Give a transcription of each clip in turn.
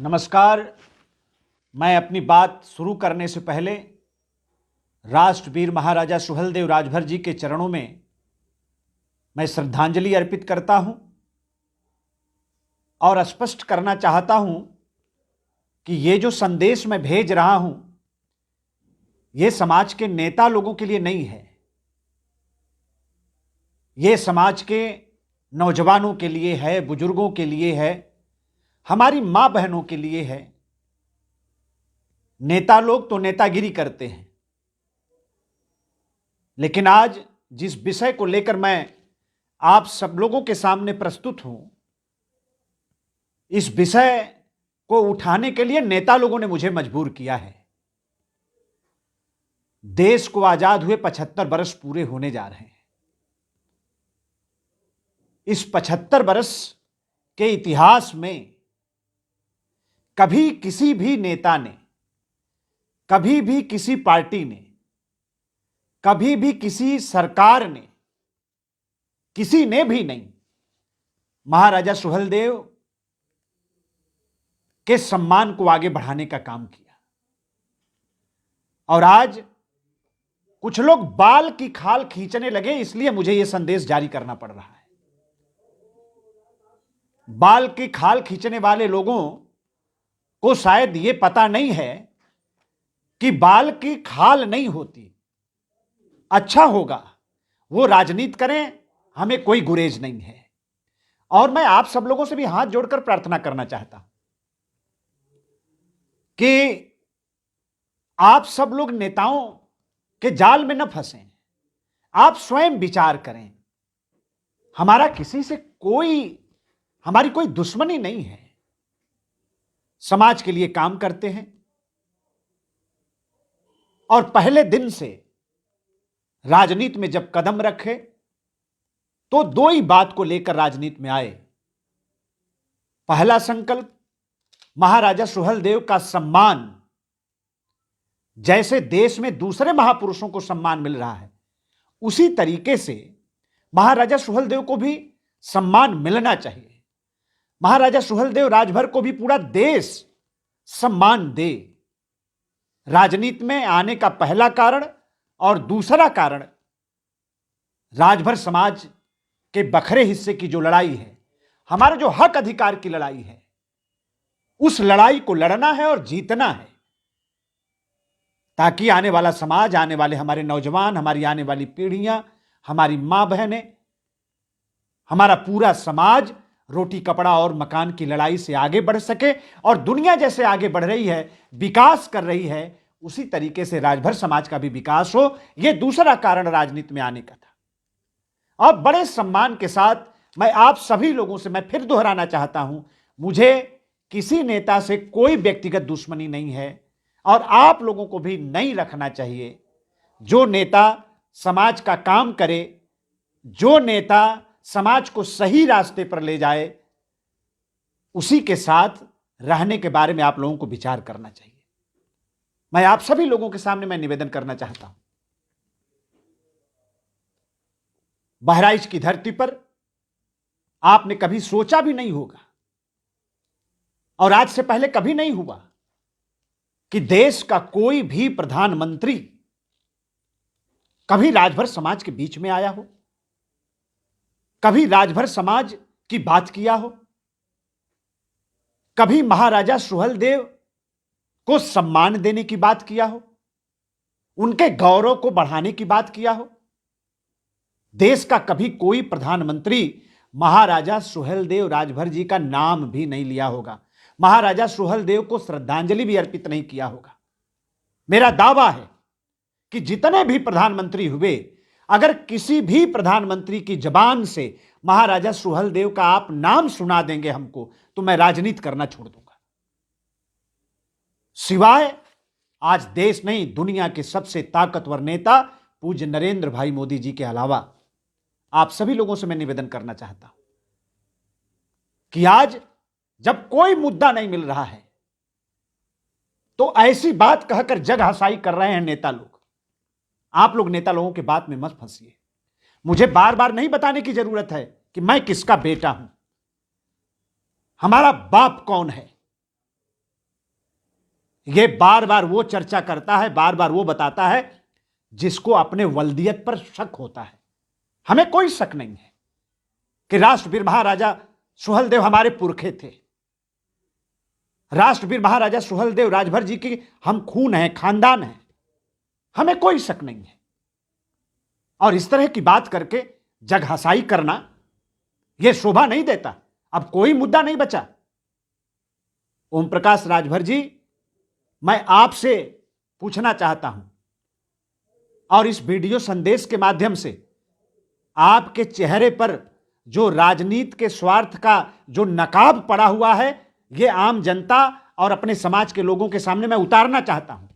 नमस्कार। मैं अपनी बात शुरू करने से पहले राष्ट्रवीर महाराजा सुहेलदेव राजभर जी के चरणों में मैं श्रद्धांजलि अर्पित करता हूं और स्पष्ट करना चाहता हूं कि ये जो संदेश मैं भेज रहा हूं ये समाज के नेता लोगों के लिए नहीं है, ये समाज के नौजवानों के लिए है, बुजुर्गों के लिए है, हमारी मां बहनों के लिए है। नेता लोग तो नेतागिरी करते हैं, लेकिन आज जिस विषय को लेकर मैं आप सब लोगों के सामने प्रस्तुत हूं, इस विषय को उठाने के लिए नेता लोगों ने मुझे मजबूर किया है। देश को आजाद हुए 75 वर्ष पूरे होने जा रहे हैं। इस 75 वर्ष के इतिहास में कभी किसी भी नेता ने, कभी भी किसी पार्टी ने, कभी भी किसी सरकार ने, किसी ने भी नहीं महाराजा सुहेलदेव के सम्मान को आगे बढ़ाने का काम किया। और आज कुछ लोग बाल की खाल खींचने लगे, इसलिए मुझे यह संदेश जारी करना पड़ रहा है। बाल की खाल खींचने वाले लोगों को शायद यह पता नहीं है कि बाल की खाल नहीं होती। अच्छा होगा वो राजनीति करें, हमें कोई गुरेज नहीं है। और मैं आप सब लोगों से भी हाथ जोड़कर प्रार्थना करना चाहता हूं कि आप सब लोग नेताओं के जाल में न फंसें, आप स्वयं विचार करें। हमारा किसी से हमारी कोई दुश्मनी नहीं है, समाज के लिए काम करते हैं। और पहले दिन से राजनीति में जब कदम रखे तो दो ही बात को लेकर राजनीति में आए। पहला संकल्प, महाराजा सुहेलदेव का सम्मान, जैसे देश में दूसरे महापुरुषों को सम्मान मिल रहा है, उसी तरीके से महाराजा सुहेलदेव को भी सम्मान मिलना चाहिए। महाराजा सुहेलदेव राजभर को भी पूरा देश सम्मान दे। राजनीति में आने का पहला कारण और दूसरा कारण, राजभर समाज के बखरे हिस्से की जो लड़ाई है, हमारा जो हक अधिकार की लड़ाई है, उस लड़ाई को लड़ना है और जीतना है, ताकि आने वाला समाज, आने वाले हमारे नौजवान, हमारी आने वाली पीढ़ियां, हमारी मां बहनें, हमारा पूरा समाज रोटी कपड़ा और मकान की लड़ाई से आगे बढ़ सके। और दुनिया जैसे आगे बढ़ रही है, विकास कर रही है, उसी तरीके से राजभर समाज का भी विकास हो। यह दूसरा कारण राजनीति में आने का था। और बड़े सम्मान के साथ मैं आप सभी लोगों से मैं फिर दोहराना चाहता हूं, मुझे किसी नेता से कोई व्यक्तिगत दुश्मनी नहीं है और आप लोगों को भी नहीं रखना चाहिए। जो नेता समाज का काम करे, जो नेता समाज को सही रास्ते पर ले जाए, उसी के साथ रहने के बारे में आप लोगों को विचार करना चाहिए। मैं आप सभी लोगों के सामने मैं निवेदन करना चाहता हूं, बहराइच की धरती पर आपने कभी सोचा भी नहीं होगा और आज से पहले कभी नहीं हुआ कि देश का कोई भी प्रधानमंत्री कभी राजभर समाज के बीच में आया हो, कभी राजभर समाज की बात किया हो, कभी महाराजा सुहेलदेव को सम्मान देने की बात किया हो, उनके गौरव को बढ़ाने की बात किया हो। देश का कभी कोई प्रधानमंत्री महाराजा सुहेलदेव राजभर जी का नाम भी नहीं लिया होगा, महाराजा सुहेलदेव को श्रद्धांजलि भी अर्पित नहीं किया होगा। मेरा दावा है कि जितने भी प्रधानमंत्री हुए, अगर किसी भी प्रधानमंत्री की जबान से महाराजा सुहेलदेव का आप नाम सुना देंगे हमको, तो मैं राजनीति करना छोड़ दूंगा। सिवाय आज देश नहीं, दुनिया के सबसे ताकतवर नेता पूज्य नरेंद्र भाई मोदी जी के अलावा आप सभी लोगों से मैं निवेदन करना चाहता हूं कि आज जब कोई मुद्दा नहीं मिल रहा है तो ऐसी बात कहकर जग हंसाई कर रहे हैं नेता लोग। आप लोग नेता लोगों के बात में मत फंसिए। मुझे बार बार नहीं बताने की जरूरत है कि मैं किसका बेटा हूं, हमारा बाप कौन है। ये बार बार वो चर्चा करता है, बार बार वो बताता है जिसको अपने वल्दियत पर शक होता है। हमें कोई शक नहीं है कि राष्ट्रवीर महाराजा सुहेलदेव हमारे पुरखे थे। राष्ट्रवीर महाराजा सुहेलदेव राजभर जी की हम खून हैं, खानदान हैं, हमें कोई शक नहीं है। और इस तरह की बात करके जगहसाई करना यह शोभा नहीं देता। अब कोई मुद्दा नहीं बचा। ओम प्रकाश राजभर जी, मैं आपसे पूछना चाहता हूं और इस वीडियो संदेश के माध्यम से आपके चेहरे पर जो राजनीति के स्वार्थ का जो नकाब पड़ा हुआ है, यह आम जनता और अपने समाज के लोगों के सामने मैं उतारना चाहता हूं।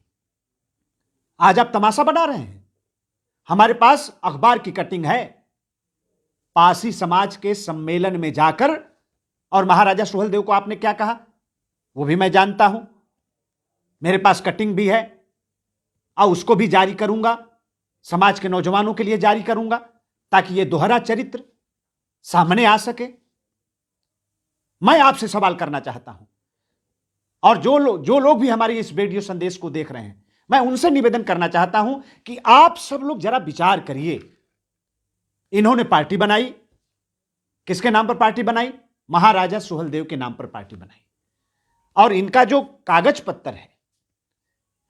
आज आप तमाशा बना रहे हैं। हमारे पास अखबार की कटिंग है। पासी समाज के सम्मेलन में जाकर और महाराजा सुहेलदेव को आपने क्या कहा वो भी मैं जानता हूं। मेरे पास कटिंग भी है और उसको भी जारी करूंगा, समाज के नौजवानों के लिए जारी करूंगा ताकि यह दोहरा चरित्र सामने आ सके। मैं आपसे सवाल करना चाहता हूं और जो लोग भी हमारे इस वीडियो संदेश को देख रहे हैं, मैं उनसे निवेदन करना चाहता हूं कि आप सब लोग जरा विचार करिए। इन्होंने पार्टी बनाई, किसके नाम पर पार्टी बनाई? महाराजा सुहेलदेव के नाम पर पार्टी बनाई। और इनका जो कागज पत्र है,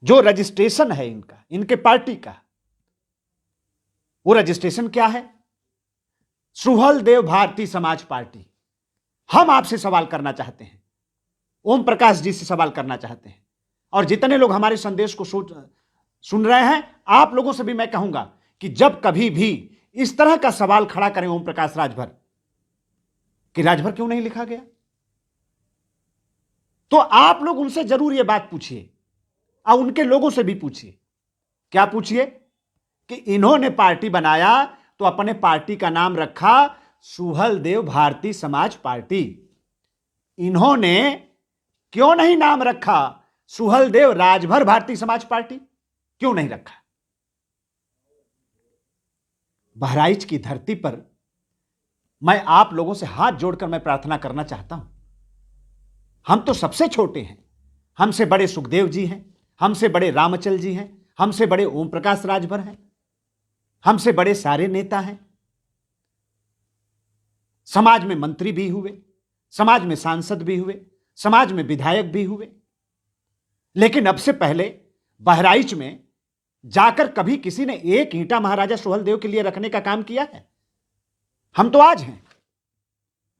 जो रजिस्ट्रेशन है इनके पार्टी का, वो रजिस्ट्रेशन क्या है? सुहेलदेव भारतीय समाज पार्टी। हम आपसे सवाल करना चाहते हैं, ओम प्रकाश जी से सवाल करना चाहते हैं, और जितने लोग हमारे संदेश को सुन रहे हैं, आप लोगों से भी मैं कहूंगा कि जब कभी भी इस तरह का सवाल खड़ा करें ओम प्रकाश राजभर कि राजभर क्यों नहीं लिखा गया, तो आप लोग उनसे जरूर यह बात पूछिए और उनके लोगों से भी पूछिए। क्या पूछिए? कि इन्होंने पार्टी बनाया तो अपने पार्टी का नाम रखा सुहेलदेव भारतीय समाज पार्टी। इन्होंने क्यों नहीं नाम रखा सुहेलदेव राजभर भारतीय समाज पार्टी? क्यों नहीं रखा? बहराइच की धरती पर मैं आप लोगों से हाथ जोड़कर मैं प्रार्थना करना चाहता हूं। हम तो सबसे छोटे हैं, हमसे बड़े सुखदेव जी हैं, हमसे बड़े रामचल जी हैं, हमसे बड़े ओम प्रकाश राजभर हैं, हमसे बड़े सारे नेता हैं। समाज में मंत्री भी हुए, समाज में सांसद भी हुए, समाज में विधायक भी हुए, लेकिन अब से पहले बहराइच में जाकर कभी किसी ने एक ईंटा महाराजा सुहेलदेव के लिए रखने का काम किया है? हम तो आज हैं।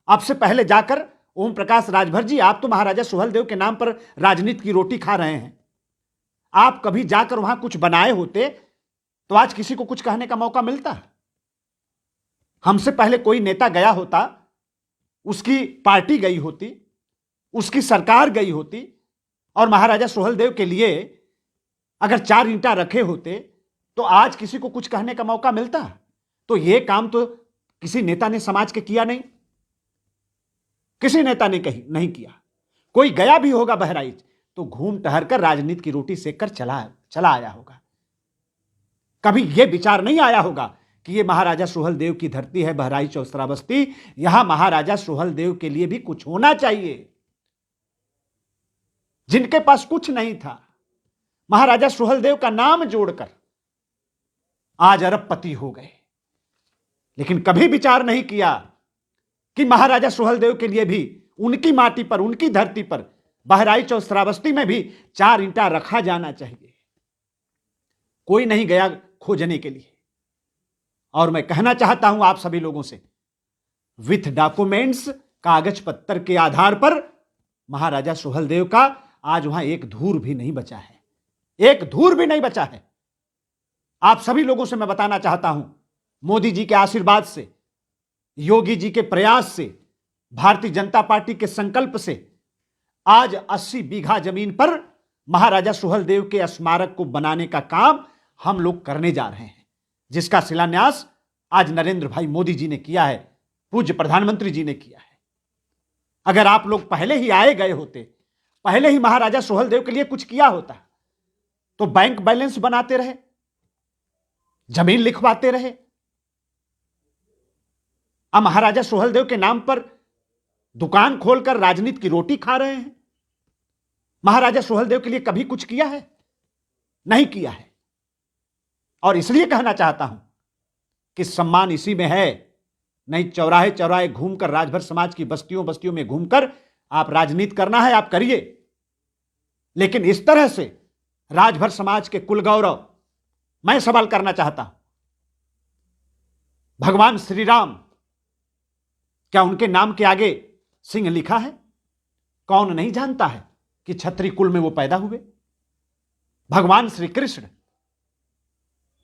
अब से पहले जाकर ओम प्रकाश राजभर जी, आप तो महाराजा सुहेलदेव के नाम पर राजनीति की रोटी खा रहे हैं। आप कभी जाकर वहां कुछ बनाए होते तो आज किसी को कुछ कहने का मौका मिलता। हमसे पहले कोई नेता गया होता, उसकी पार्टी गई होती, उसकी सरकार गई होती, और महाराजा सुहेलदेव के लिए अगर 4 ईंटा रखे होते तो आज किसी को कुछ कहने का मौका मिलता। तो यह काम तो किसी नेता ने समाज के किया नहीं, किसी नेता ने नहीं किया। कोई गया भी होगा बहराइच तो घूम टहर कर राजनीति की रोटी सेक कर चला आया होगा। कभी यह विचार नहीं आया होगा कि यह महाराजा सुहेलदेव की धरती है, बहराइच और श्रावस्ती, यहां महाराजा सुहेलदेव के लिए भी कुछ होना चाहिए। जिनके पास कुछ नहीं था, महाराजा सुहेलदेव का नाम जोड़कर आज अरबपति हो गए, लेकिन कभी विचार नहीं किया कि महाराजा सुहेलदेव के लिए भी उनकी माटी पर, उनकी धरती पर, बहराइच और श्रावस्ती में भी 4 ईंटा रखा जाना चाहिए। कोई नहीं गया खोजने के लिए। और मैं कहना चाहता हूं आप सभी लोगों से, विथ डॉक्यूमेंट्स, कागज पत्तर के आधार पर महाराजा सुहेलदेव का आज वहां एक धूर भी नहीं बचा है, एक धूर भी नहीं बचा है। आप सभी लोगों से मैं बताना चाहता हूं, मोदी जी के आशीर्वाद से, योगी जी के प्रयास से, भारतीय जनता पार्टी के संकल्प से आज 80 बीघा जमीन पर महाराजा सुहेलदेव के स्मारक को बनाने का काम हम लोग करने जा रहे हैं, जिसका शिलान्यास आज नरेंद्र भाई मोदी जी ने किया है, पूज्य प्रधानमंत्री जी ने किया है। अगर आप लोग पहले ही आए गए होते, पहले ही महाराजा सुहेलदेव के लिए कुछ किया होता, तो बैंक बैलेंस बनाते रहे, जमीन लिखवाते रहे। अब महाराजा सुहेलदेव के नाम पर दुकान खोलकर राजनीति की रोटी खा रहे हैं। महाराजा सुहेलदेव के लिए कभी कुछ किया है? नहीं किया है। और इसलिए कहना चाहता हूं कि सम्मान इसी में है। नहीं चौराहे चौराहे घूमकर, राजभर समाज की बस्तियों बस्तियों में घूमकर आप राजनीति करना है, आप करिए, लेकिन इस तरह से राजभर समाज के कुल गौरव, मैं सवाल करना चाहता हूं, भगवान श्री राम, क्या उनके नाम के आगे सिंह लिखा है? कौन नहीं जानता है कि क्षत्रिय कुल में वो पैदा हुए? भगवान श्री कृष्ण,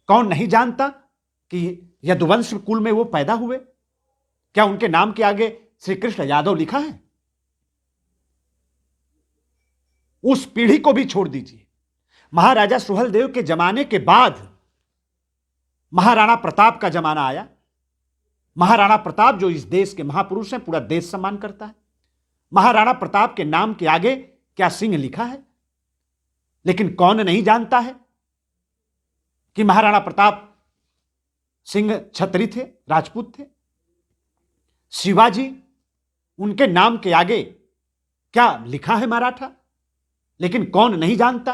कौन नहीं जानता कि यदुवंश कुल में वो पैदा हुए? क्या उनके नाम के आगे श्री कृष्ण यादव लिखा है? उस पीढ़ी को भी छोड़ दीजिए। महाराजा सुहेलदेव के जमाने के बाद महाराणा प्रताप का जमाना आया। महाराणा प्रताप जो इस देश के महापुरुष हैं, पूरा देश सम्मान करता है। महाराणा प्रताप के नाम के आगे क्या सिंह लिखा है? लेकिन कौन नहीं जानता है कि महाराणा प्रताप सिंह क्षत्रिय थे, राजपूत थे। शिवाजी, उनके नाम के आगे क्या लिखा है? मराठा। लेकिन कौन नहीं जानता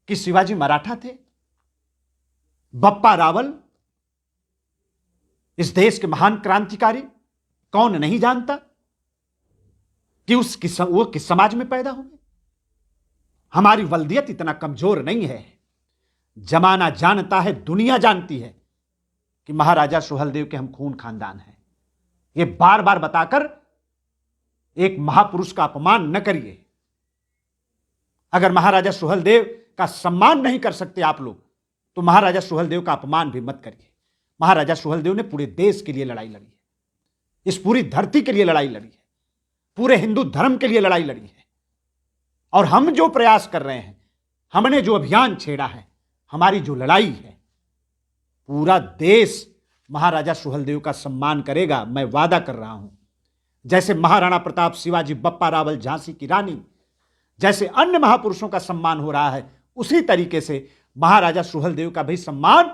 कि शिवाजी मराठा थे। बप्पा रावल, इस देश के महान क्रांतिकारी, कौन नहीं जानता कि वो किस समाज में पैदा हुए। हमारी वल्दियत इतना कमजोर नहीं है। जमाना जानता है, दुनिया जानती है कि महाराजा सुहेलदेव के हम खून खानदान हैं। ये बार बार बताकर एक महापुरुष का अपमान न करिए। अगर महाराजा सुहेलदेव का सम्मान नहीं कर सकते आप लोग, तो महाराजा सुहेलदेव का अपमान भी मत करिए। महाराजा सुहेलदेव ने पूरे देश के लिए लड़ाई लड़ी है, इस पूरी धरती के लिए लड़ाई लड़ी है, पूरे हिंदू धर्म के लिए लड़ाई लड़ी है। और हम जो प्रयास कर रहे हैं, हमने जो अभियान छेड़ा है, हमारी जो लड़ाई है, पूरा देश महाराजा सुहेलदेव का सम्मान करेगा। मैं वादा कर रहा हूं। जैसे महाराणा प्रताप, शिवाजी, बप्पा रावल, झांसी की रानी, जैसे अन्य महापुरुषों का सम्मान हो रहा है, उसी तरीके से महाराजा सुहेलदेव का भी सम्मान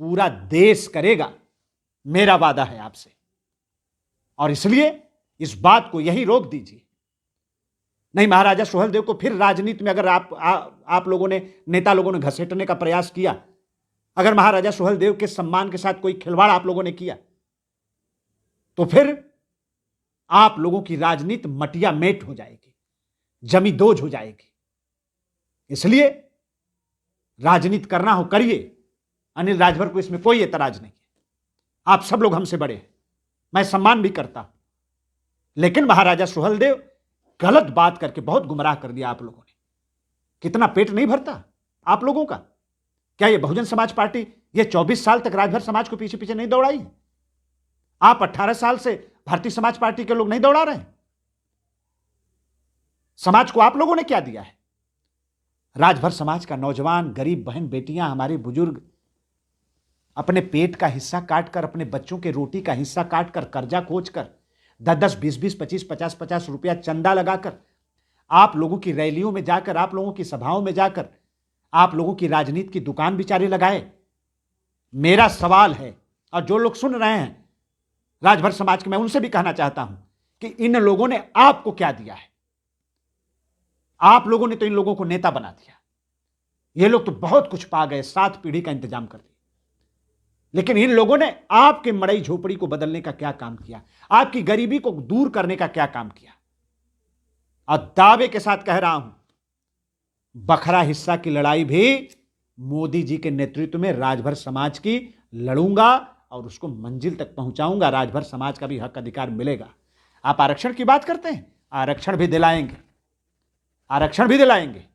पूरा देश करेगा। मेरा वादा है आपसे। और इसलिए इस बात को यही रोक दीजिए। नहीं, महाराजा सुहेलदेव को फिर राजनीति में अगर आप लोगों ने, नेता लोगों ने घसीटने का प्रयास किया, अगर महाराजा सुहेलदेव के सम्मान के साथ कोई खिलवाड़ आप लोगों ने किया, तो फिर आप लोगों की राजनीति मटिया मेट हो जाएगी, जमी दोज हो जाएगी। इसलिए राजनीति करना हो करिए। अनिल राजभर को इसमें कोई एतराज नहीं है। आप सब लोग हमसे बड़े हैं, मैं सम्मान भी करता हूं, लेकिन महाराजा सुहेलदेव गलत बात करके बहुत गुमराह कर दिया आप लोगों ने। कितना पेट नहीं भरता आप लोगों का? क्या ये बहुजन समाज पार्टी ये 24 साल तक राजभर समाज को पीछे पीछे नहीं दौड़ाई है? आप 18 साल से भारतीय समाज पार्टी के लोग नहीं दौड़ा रहे हैं? समाज को आप लोगों ने क्या दिया है? राजभर समाज का नौजवान, गरीब बहन बेटियां, हमारे बुजुर्ग अपने पेट का हिस्सा काटकर, अपने बच्चों के रोटी का हिस्सा काटकर, कर्जा खोजकर, 10-10, 20-20, 25, 50-50 रुपया चंदा लगाकर, आप लोगों की रैलियों में जाकर, आप लोगों की सभाओं में जाकर, आप लोगों की राजनीति की दुकान बेचारे लगाए। मेरा सवाल है, और जो लोग सुन रहे हैं राजभर समाज के, मैं उनसे भी कहना चाहता हूं कि इन लोगों ने आपको क्या दिया है? आप लोगों ने तो इन लोगों को नेता बना दिया। ये लोग तो बहुत कुछ पा गए, 7 पीढ़ी का इंतजाम कर दिया, लेकिन इन लोगों ने आपके मड़ई झोपड़ी को बदलने का क्या काम किया? आपकी गरीबी को दूर करने का क्या काम किया? और दावे के साथ कह रहा हूं, बखरा हिस्सा की लड़ाई भी मोदी जी के नेतृत्व में राजभर समाज की लड़ूंगा और उसको मंजिल तक पहुंचाऊंगा। राजभर समाज का भी हक अधिकार मिलेगा। आप आरक्षण की बात करते हैं, आरक्षण भी दिलाएंगे, आरक्षण भी दिलाएंगे।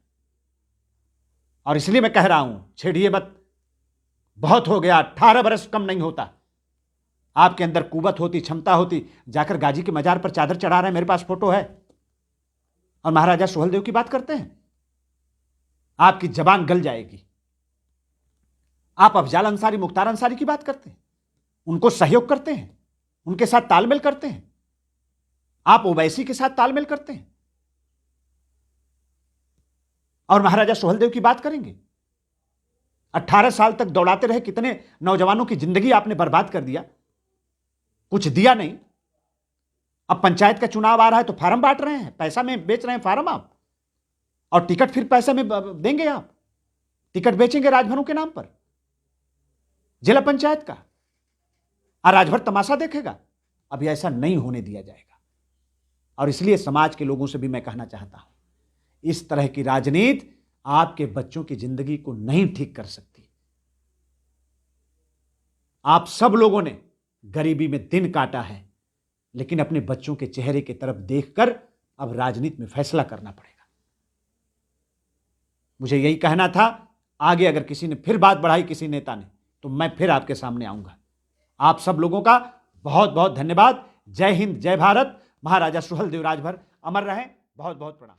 और इसलिए मैं कह रहा हूं, छेड़िए मत, बहुत हो गया। 18 बरस कम नहीं होता। आपके अंदर कुवत होती, क्षमता होती, जाकर गाजी के मजार पर चादर चढ़ा रहे हैं, मेरे पास फोटो है, और महाराजा सुहेलदेव की बात करते हैं। आपकी जबान गल जाएगी। आप अफजाल अंसारी, मुख्तार अंसारी की बात करते हैं, उनको सहयोग करते हैं, उनके साथ तालमेल करते हैं। आप ओवैसी के साथ तालमेल करते हैं, और महाराजा सुहेलदेव की बात करेंगे। 18 साल तक दौड़ाते रहे, कितने नौजवानों की जिंदगी आपने बर्बाद कर दिया, कुछ दिया नहीं। अब पंचायत का चुनाव आ रहा है तो फार्म बांट रहे हैं, पैसा में बेच रहे हैं फार्म आप। और टिकट फिर पैसे में देंगे आप? टिकट बेचेंगे राजभरों के नाम पर, जिला पंचायत का, और राजभर तमाशा देखेगा? अभी ऐसा नहीं होने दिया जाएगा। और इसलिए समाज के लोगों से भी मैं कहना चाहता हूं, इस तरह की राजनीति आपके बच्चों की जिंदगी को नहीं ठीक कर सकती। आप सब लोगों ने गरीबी में दिन काटा है, लेकिन अपने बच्चों के चेहरे की तरफ देखकर अब राजनीति में फैसला करना पड़ेगा। मुझे यही कहना था। आगे अगर किसी ने फिर बात बढ़ाई, किसी नेता ने, तो मैं फिर आपके सामने आऊंगा। आप सब लोगों का बहुत बहुत धन्यवाद। जय हिंद, जय भारत। महाराजा सुहेलदेव राजभर अमर रहें। बहुत बहुत प्रणाम।